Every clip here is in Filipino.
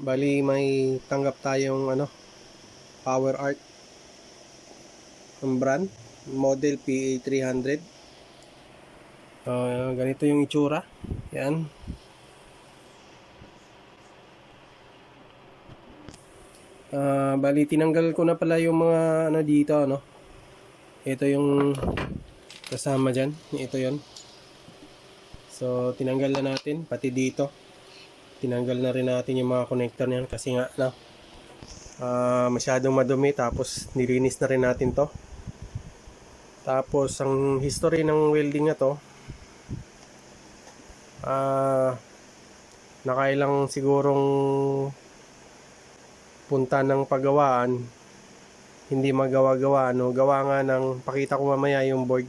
Bali may tanggap tayong Power Arc ng brand, model PA300. Ganito yung itsura. Yan. Bali tinanggal ko na pala yung mga dito Ito yung kasama dyan. Ito yon. So tinanggal na natin pati dito. Tinanggal na rin natin yung mga connector niyan kasi nga masyadong madumi, tapos nilinis na rin natin to. Tapos ang history ng welding na to, nakailang sigurong punta ng paggawaan, hindi magawa-gawa. Gawa nga ng, pakita ko mamaya yung board,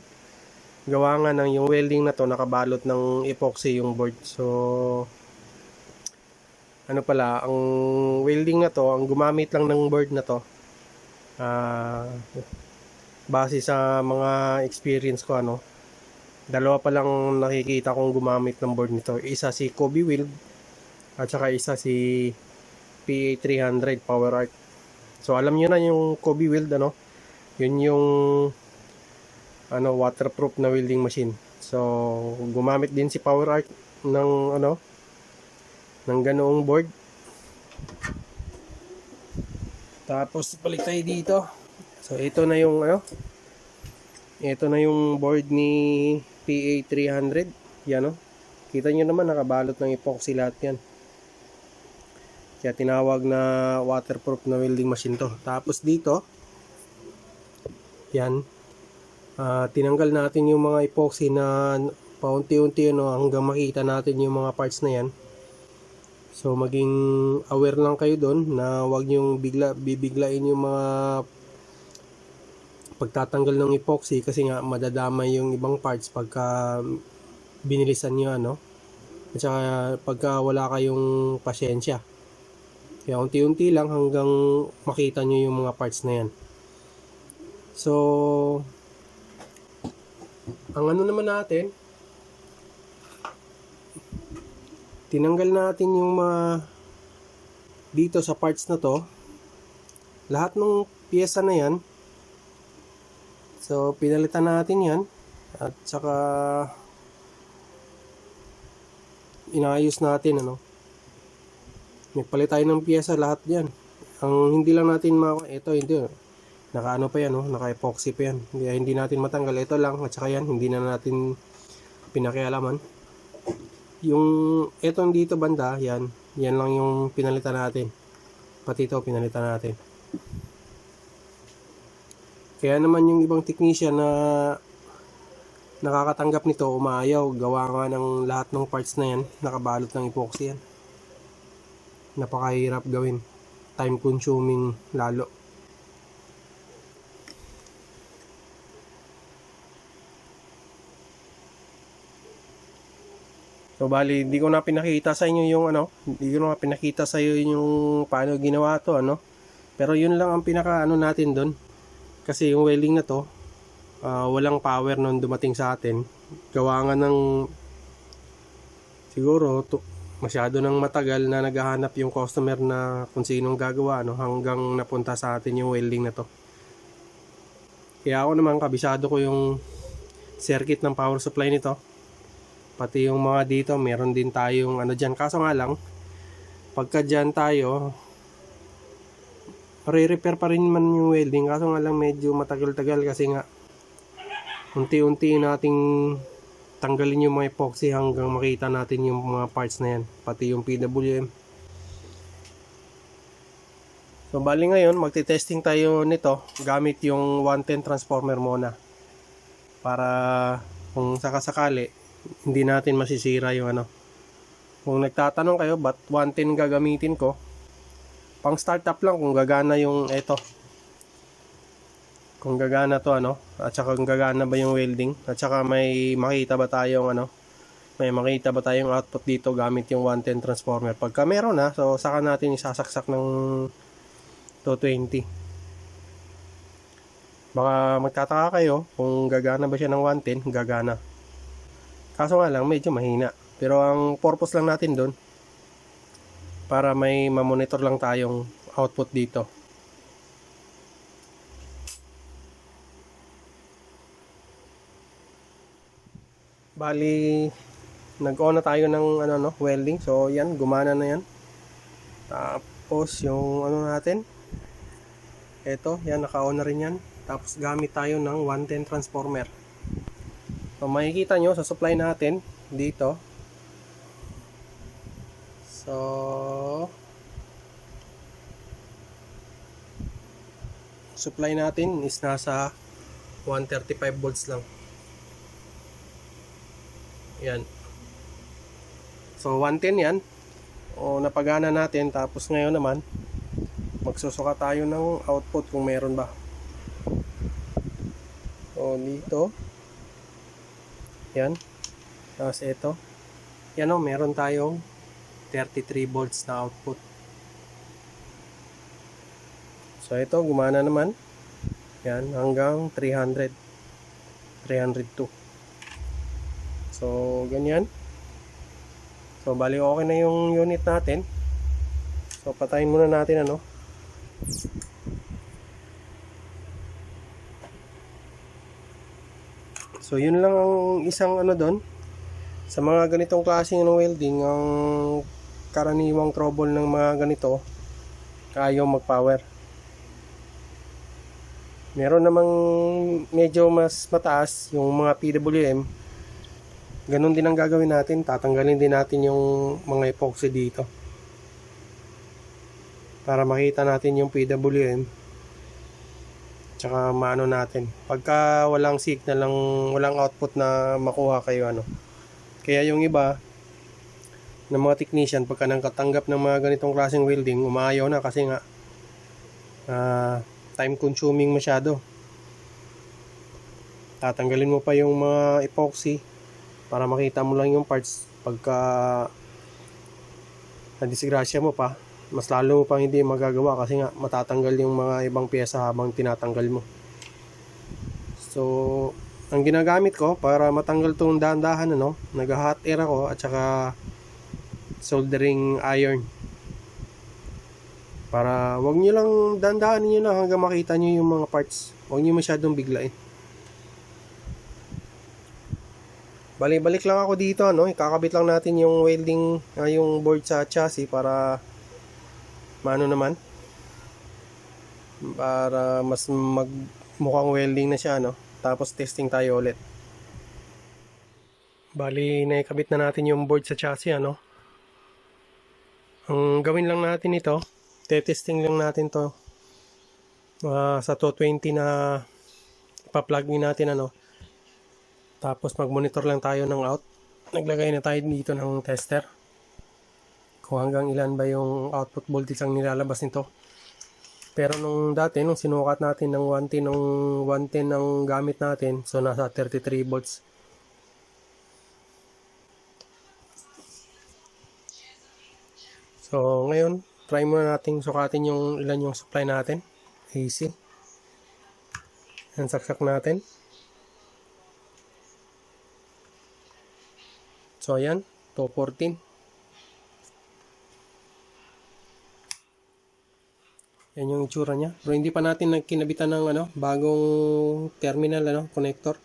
gawa nga ng yung welding na to nakabalot ng epoxy yung board. So pala, ang welding na to, ang gumamit lang ng board na to, base sa mga experience ko, dalawa pa lang nakikita kong gumamit ng board nito. Isa si Kobe Weld at saka isa si PA300 Power Arc. So alam niyo na yung Kobe Weld, yun yung waterproof na welding machine. So gumamit din si Power Arc ng ng ganoong board. Tapos balik tayo dito. So ito na yung ito na yung board ni PA300. Yan kita nyo naman nakabalot ng epoxy lahat yan. Kaya tinawag na waterproof na welding machine to. Tapos dito, yan, tinanggal natin yung mga epoxy na paunti-unti hanggang makita natin yung mga parts na yan. So maging aware lang kayo doon na huwag niyong bibiglain yung mga pagtatanggal ng epoxy, kasi nga madadamay yung ibang parts pagka binilisan niyo at saka pagka wala kayong pasyensya. Kaya unti-unti lang hanggang makita niyo yung mga parts na yan. So ang naman natin, tinanggal natin yung mga dito sa parts na to, lahat ng piyesa na yan. So pinalitan natin yan at saka inayos natin nagpalit tayo ng piyesa lahat yan. Ang hindi lang natin ito hindi naka pa yan naka epoxy pa yan, hindi natin matanggal. Ito lang at saka yan hindi na natin pinakialaman. Yung etong dito banda, yan lang yung pinalitan natin. Pati ito pinalitan natin. Kaya naman yung ibang technician na nakakatanggap nito umaayaw, gawa nga ng lahat ng parts na yan nakabalot ng epoxy yan. Napakahirap gawin, time consuming lalo. So bali, hindi ko na pinakita sa inyo yung hindi ko na pinakita sa iyo yung paano ginawa to Pero yun lang ang pinaka natin doon. Kasi yung welding na to, walang power nung dumating sa atin. Gawa nga ng siguro masyado nang matagal na naghahanap yung customer na kung sinong gagawa hanggang napunta sa atin yung welding na to. Kaya ako naman kabisado ko yung circuit ng power supply nito. Pati yung mga dito, meron din tayong dyan. Kaso nga lang, pagka dyan tayo, re-repair pa rin man yung welding. Kaso nga lang medyo matagal-tagal kasi nga unti-unti nating tanggalin yung mga epoxy hanggang makita natin yung mga parts na yan. Pati yung PWM. So bali ngayon, magte-testing tayo nito gamit yung 110 transformer muna. Para kung sakasakali, hindi natin masisira yung Kung nagtatanong kayo ba't 110 gagamitin ko, pang startup lang kung gagana yung kung gagana to at saka kung gagana ba yung welding, at saka may makita ba tayong may makita ba tayong output dito gamit yung 110 transformer. Pagka meron so saka natin isasaksak ng 220. Baka magtataka kayo kung gagana ba siya ng 110, gagana. Kaso nga lang medyo mahina. Pero ang purpose lang natin doon, para may mamonitor lang tayong output dito. Bali, nag-on na tayo ng welding. So yan, gumana na yan. Tapos yung natin, eto, yan, naka-on na rin yan. Tapos gamit tayo ng 110 transformer. So makikita nyo sa supply natin dito. So supply natin is nasa 135 volts lang. Yan. So 110 yan. O napagana natin. Tapos ngayon naman magsusuka tayo ng output kung meron ba. So dito. Yan. Tapos ito. Yan o, meron tayong 33 volts na output. So ito, gumana naman. Yan, hanggang 300. 302. So ganyan. So bali okay na yung unit natin. So patayin muna natin So yun lang ang isang doon. Sa mga ganitong klaseng welding, ang karaniwang trouble ng mga ganito, ayaw mag-power. Meron namang medyo mas mataas yung mga PWM. Ganun din ang gagawin natin. Tatanggalin din natin yung mga epoxy dito para makita natin yung PWM. Tsaka maano natin. Pagka walang signal, walang output na makuha kayo Kaya yung iba ng mga technician, pagka nakatanggap ng mga ganitong klaseng welding, umaayaw na kasi nga time consuming masyado. Tatanggalin mo pa yung mga epoxy para makita mo lang yung parts. Pagka nadisgrasya mo pa, mas lalo mo pang hindi magagawa kasi nga matatanggal yung mga ibang pyesa habang tinatanggal mo. So ang ginagamit ko para matanggal itong dahan-dahan nag-hot air ako at saka soldering iron. Para wag nyo lang dahan-dahanin nyo lang hanggang makita nyo yung mga parts. Wag nyo masyadong biglain. Balik lang ako dito ikakabit lang natin yung welding, yung board sa chassis para maano naman, para mas mukhang welding na siya tapos testing tayo ulit. Bali naikabit na natin yung board sa chassis ang gawin lang natin ito, testing lang natin to sa 220 na ipa-plug in natin tapos mag-monitor lang tayo ng out. Naglagay na tayo dito ng tester kung hanggang ilan ba yung output voltage ang nilalabas nito. Pero nung dati, nung sinukat natin ng 110 ang gamit natin, so nasa 33 volts. So ngayon, try muna natin sukatin yung ilan yung supply natin. AC. Yan, saksak natin. So ayan, 214. Yan yung itsura niya. Pero hindi pa natin nagkinabitan ng bagong terminal connector.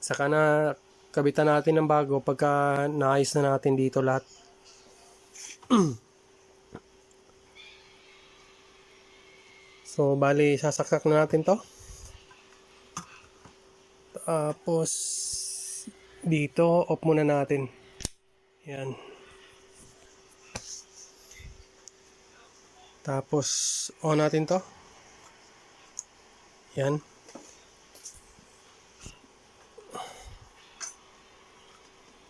Saka na kabitan natin ng bago pagka naayos na natin dito lahat. So bali sasaksak na natin to. Tapos dito off muna natin. Yan. Tapos on natin to. Yan.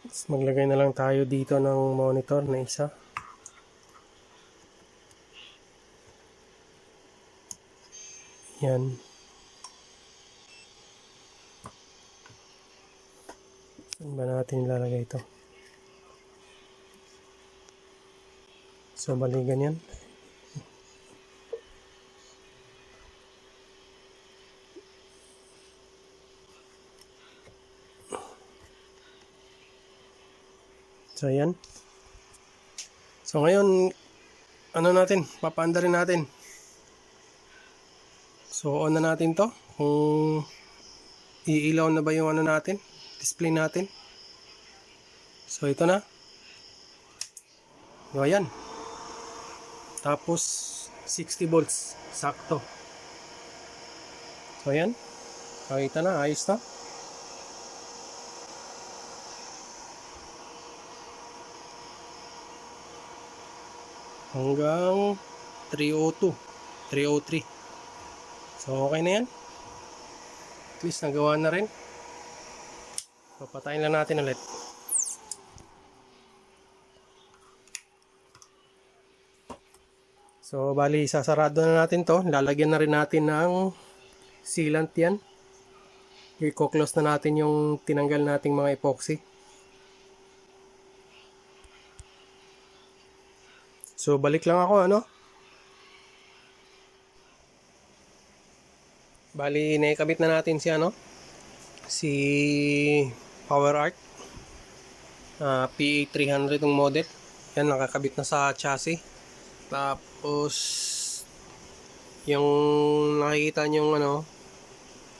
Tapos maglagay na lang tayo dito ng monitor na isa. Yan. Saan ba natin ilalagay ito? So bali ganyan. So yan. So ngayon, ano natin, papaanda rin natin. So on na natin to, kung iilaw na ba yung ano natin, display natin. So ito na. So ayan. Tapos 60 volts, sakto. So ayan. Nakita na, ayos na. Hanggang 302, 303. So okay na yan. At least nagawa na rin. Papatayin lang natin ulit. So bali sasarado na natin to. Lalagyan na rin natin ng sealant yan. I-close na natin yung tinanggal nating mga epoxy. So balik lang ako ano. Bali naikabit na natin si ano, si PowerArc PA300 yung model. Yan, nakakabit na sa chassis. Tapos yung nakikita nyo yung ano,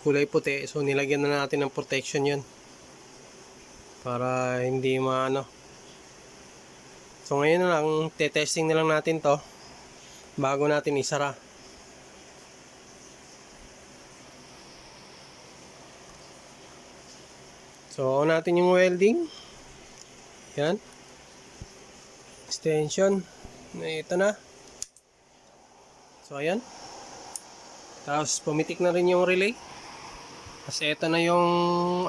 kulay puti, so nilagyan na natin ng protection yun para hindi maano. So ngayon na lang, te-testing na lang natin to bago natin isara. So on natin yung welding. Yan, extension, ito na. So ayan, tapos pumitik na rin yung relay. Kasi ito na yung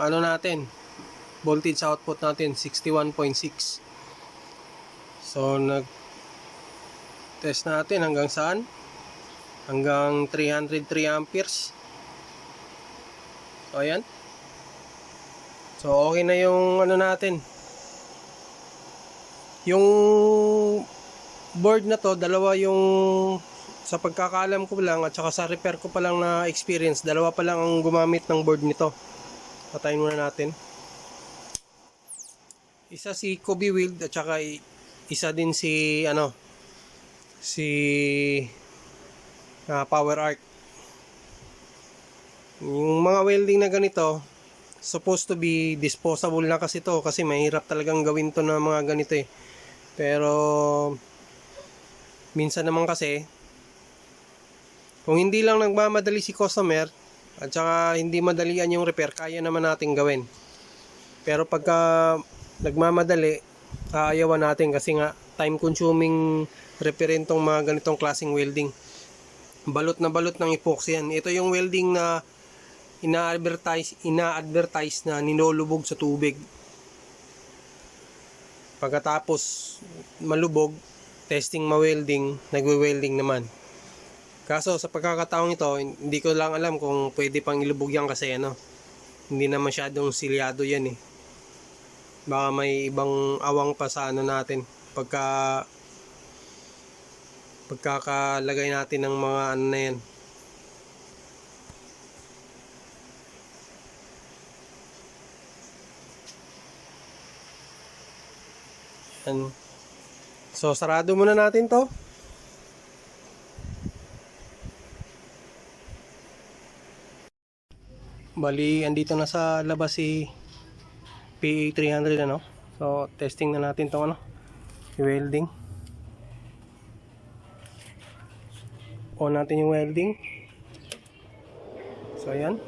ano natin, voltage output natin 61.6. So nag test natin hanggang saan? Hanggang 303 amperes. So ayan. So okay na yung ano natin. Yung board na to, dalawa yung sa pagkakaalam ko lang at saka sa repair ko pa lang na experience, dalawa pa lang ang gumamit ng board nito. Patayin muna natin. Isa si Kobe Wild at saka isa din si ano, si PowerArc. Yung mga welding na ganito supposed to be disposable na kasi to, kasi mahirap talagang gawin to na mga ganito eh. Pero minsan naman kasi kung hindi lang nagmamadali si customer at saka hindi madalian yung repair, kaya naman natin gawin. Pero pagka nagmamadali, aayawan natin kasi nga time consuming repair tong mga ganitong klaseng welding. Balot na balot ng epoxy yan. Ito yung welding na ina-advertise na ninolubog sa tubig. Pagkatapos malubog, testing ma-welding, nagwe-welding naman. Kaso sa pagkakataong ito, hindi ko lang alam kung pwede pang ilubog yan kasi ano, hindi na masyadong silyado yan eh. Baka may ibang awang pa sa ano natin pagkakalagay natin ng mga ano na yan. So sarado muna natin to. Bali andito na sa labas si PA300 ano. So testing na natin tong ano, welding. On natin yung welding. So ayan.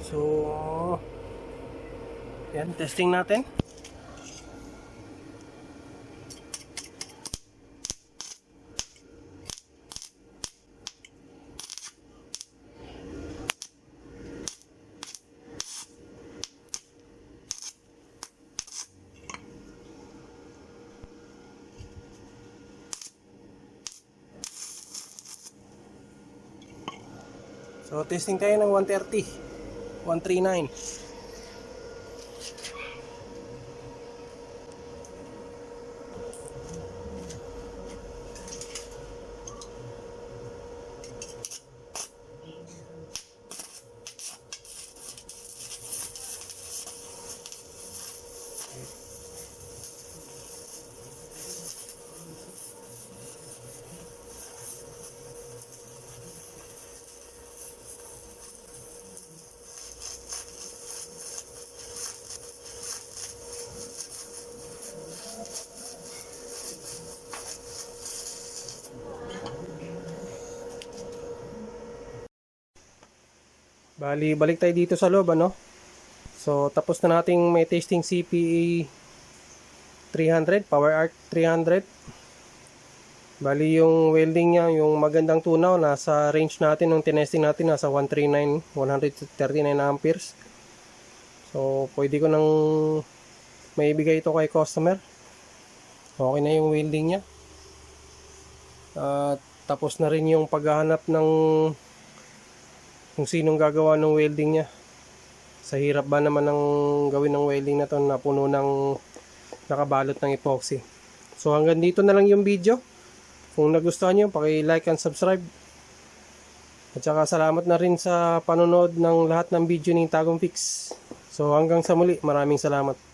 So yan, testing natin. So testing tayo ng 130, 139. Bali, balik tayo dito sa loob, ano? So, tapos na nating may testing CPA 300, PowerArc 300. Bali, yung welding niya, yung magandang tunaw, nasa range natin, nung tinesting natin, nasa 139, 139 amperes. So, pwede ko nang maibigay ito kay customer. Okay na yung welding niya. At tapos na rin yung paghahanap ng kung sinong gagawa ng welding niya. Sa hirap ba naman ng gawin ng welding na to na puno ng nakabalot ng epoxy. So hanggang dito na lang yung video. Kung nagustuhan nyo, paki-like and subscribe. At saka salamat na rin sa panonood ng lahat ng video ni Tagong Fix. So hanggang sa muli, maraming salamat.